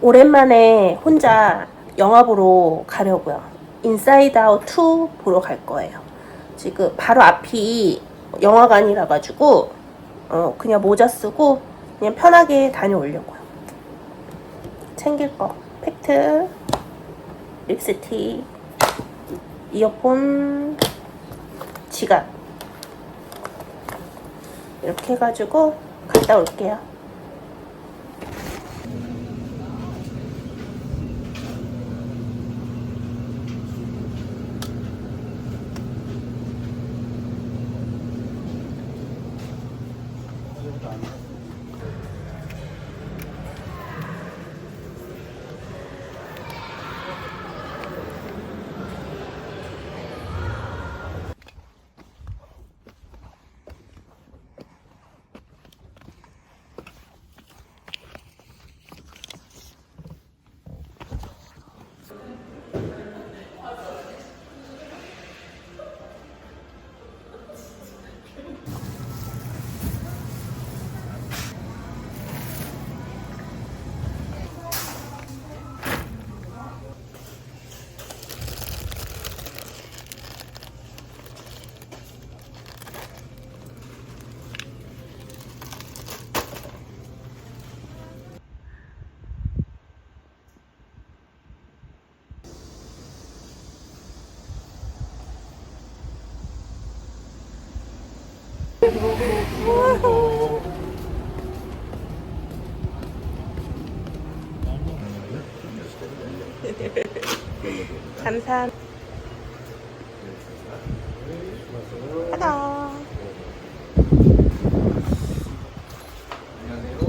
오랜만에 혼자 영화 보러 가려고요. 인사이드 아웃 2 보러 갈 거예요. 지금 바로 앞이 영화관이라 가지고 그냥 모자 쓰고 그냥 편하게 다녀오려고요. 챙길 거 팩트, 립스틱, 이어폰, 지갑 이렇게 해가지고 갔다 올게요. 감사합니다. 하나.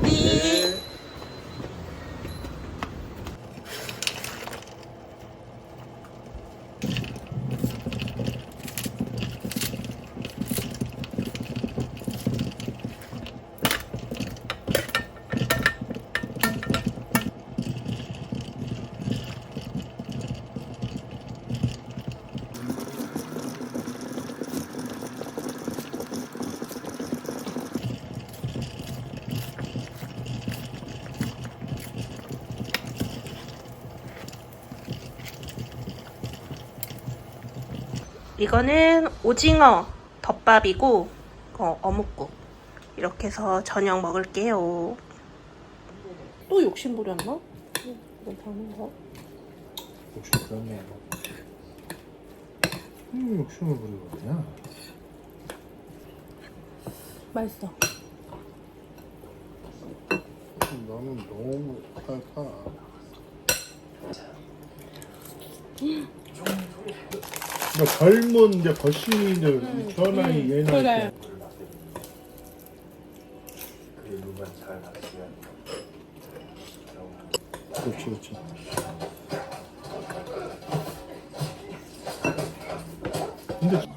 네. 이거는 오징어 덮밥이고 어묵국 이렇게 해서 저녁 먹을게요. 또 욕심 부렸나? 이건 다른 거? 욕심 부렸네. 욕심을 부리고 그냥. 맛있어. 나는 너무 달다. 그러니까 젊은 이제 거신이들 저 나이 얘 나이 그래. 그렇지 그렇지. 근데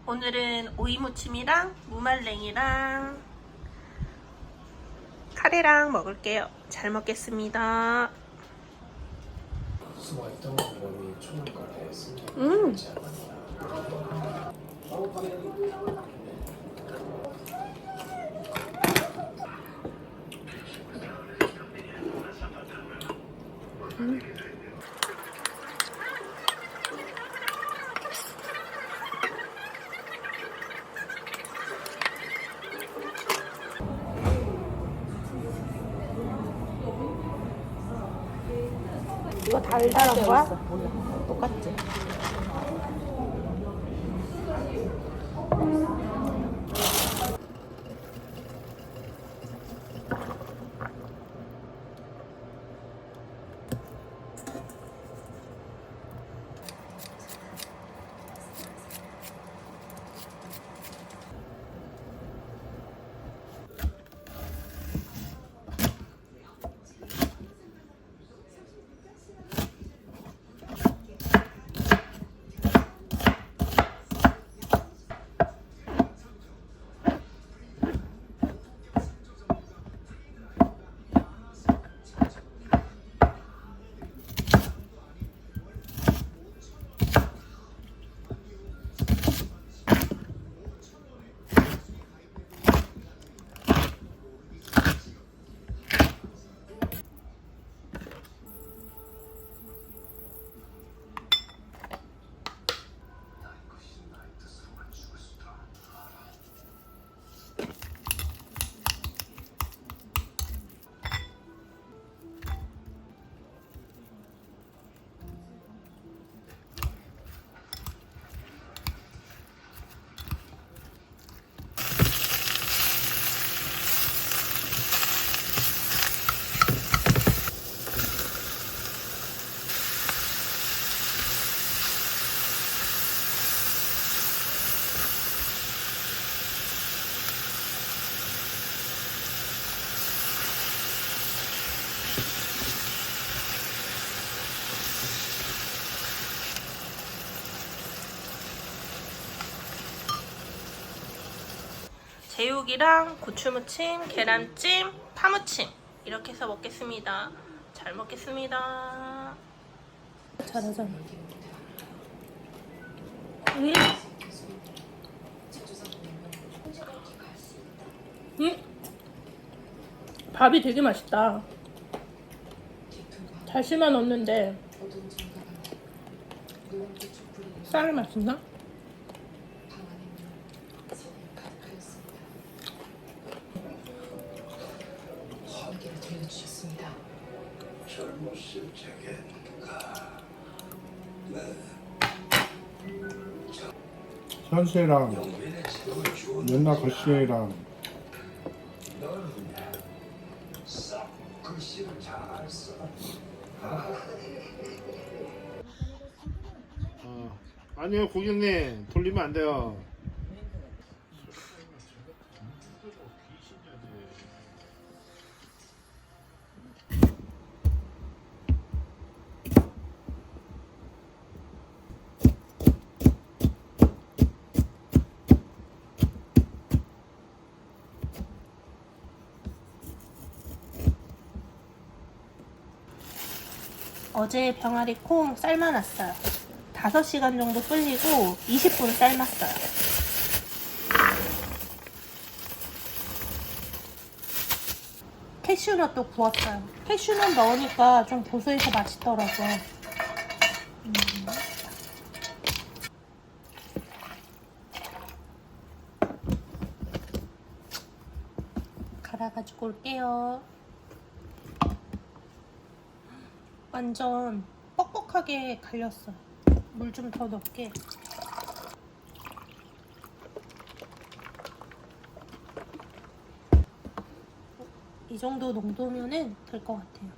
오늘은 오이무침이랑 무말랭이랑 카레랑 먹을게요. 잘 먹겠습니다. 수고해. 어떤 사람이 총각에 쓴다고 음. 하지 않았나? 이거 달달한 거야? 몰라. 똑같지? 제육이랑 고추무침, 계란찜, 파무침 이렇게 해서 먹겠습니다. 잘 먹겠습니다. 잘하잖아. 응? 응? 밥이 되게 맛있다. 다시마 넣었는데 쌀 맛있나? 젊었을 적에 현세랑 영빈의 지금을 주었는 연나 거시애랑 너는 싹 글씨를 잘 써. 아니요 고객님 돌리면 안 돼요. 어제 병아리 콩 삶아놨어요. 5시간 정도 불리고 20분 삶았어요. 캐슈넛도 구웠어요. 캐슈넛 넣으니까 좀 고소해서 맛있더라고요. 갈아가지고 올게요. 완전 뻑뻑하게 갈렸어요. 물 좀 더 넣을게. 이 정도 농도면은 될 것 같아요.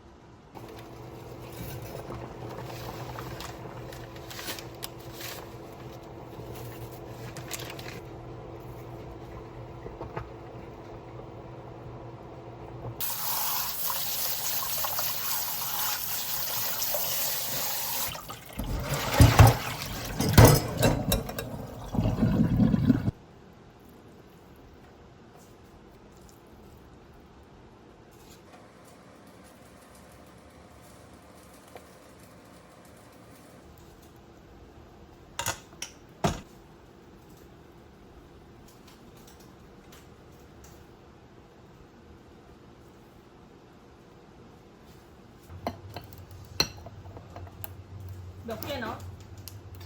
몇 개 넣어?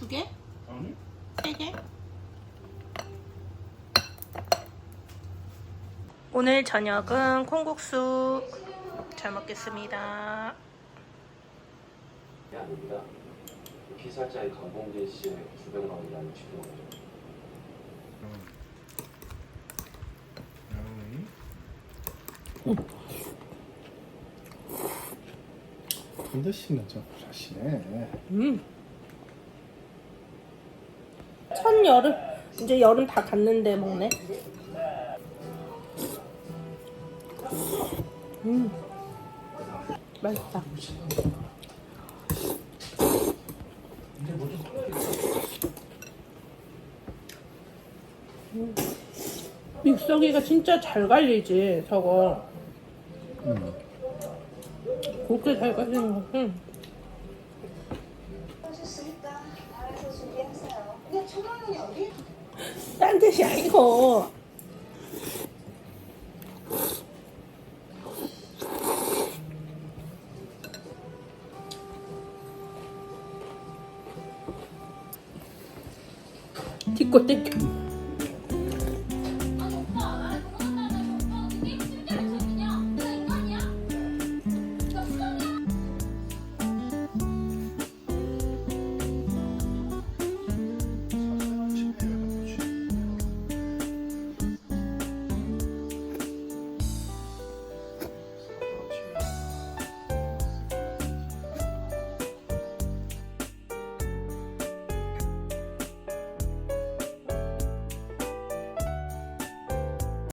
2개? 아니? 3개? 오늘 저녁은 콩국수. 잘 먹겠습니다. 아닙니다. 피살자의 강봉진 씨의 주변가이라는 지도거든요. 근데씨는 저 자시네. 첫 여름, 이제 여름 다 갔는데 먹네. 맛있다. 믹서기가 진짜 잘 갈리지, 저거. 그렇게 잘 갈리는 거. 오셨으니까 알아서 준비하세요. 근데 초반은 어디? 딴 뜻이 아니고. 뒷골 땡겨.